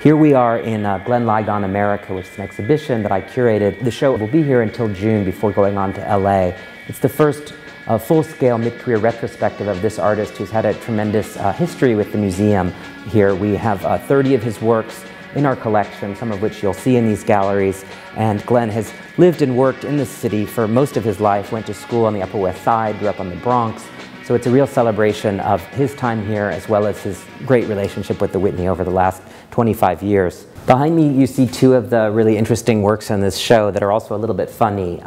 Here we are in Glenn Ligon, America, which is an exhibition that I curated. The show will be here until June before going on to LA. It's the first full-scale mid-career retrospective of this artist who's had a tremendous history with the museum here. We have 30 of his works in our collection, some of which you'll see in these galleries. And Glenn has lived and worked in this city for most of his life, went to school on the Upper West Side, grew up on the Bronx. So it's a real celebration of his time here as well as his great relationship with the Whitney over the last 25 years. Behind me you see two of the really interesting works in this show that are also a little bit funny.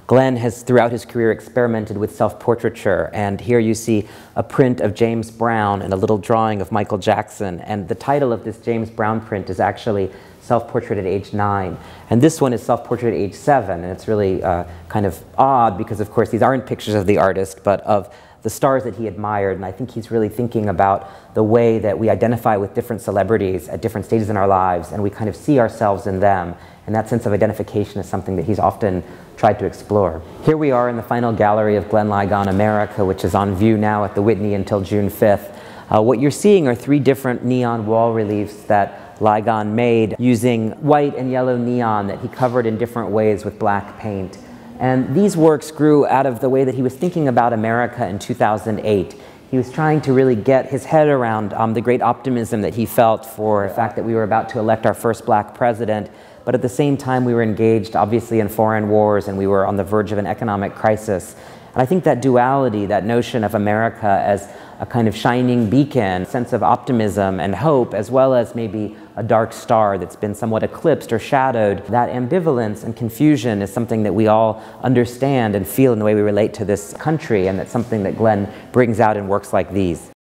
Glenn has throughout his career experimented with self-portraiture, and here you see a print of James Brown and a little drawing of Michael Jackson, and the title of this James Brown print is actually Self-Portrait at age 9. And this one is Self-Portrait at age 7, and it's really kind of odd because of course these aren't pictures of the artist but of the stars that he admired, and I think he's really thinking about the way that we identify with different celebrities at different stages in our lives, and we kind of see ourselves in them, and that sense of identification is something that he's often tried to explore. Here we are in the final gallery of Glenn Ligon, America, which is on view now at the Whitney until June 5th. What you're seeing are 3 different neon wall reliefs that Ligon made using white and yellow neon that he covered in different ways with black paint. And these works grew out of the way that he was thinking about America in 2008. He was trying to really get his head around the great optimism that he felt for the fact that we were about to elect our first black president, but at the same time we were engaged obviously in foreign wars and we were on the verge of an economic crisis. And I think that duality, that notion of America as a kind of shining beacon, sense of optimism and hope, as well as maybe a dark star that's been somewhat eclipsed or shadowed, that ambivalence and confusion is something that we all understand and feel in the way we relate to this country, and that's something that Glenn brings out in works like these.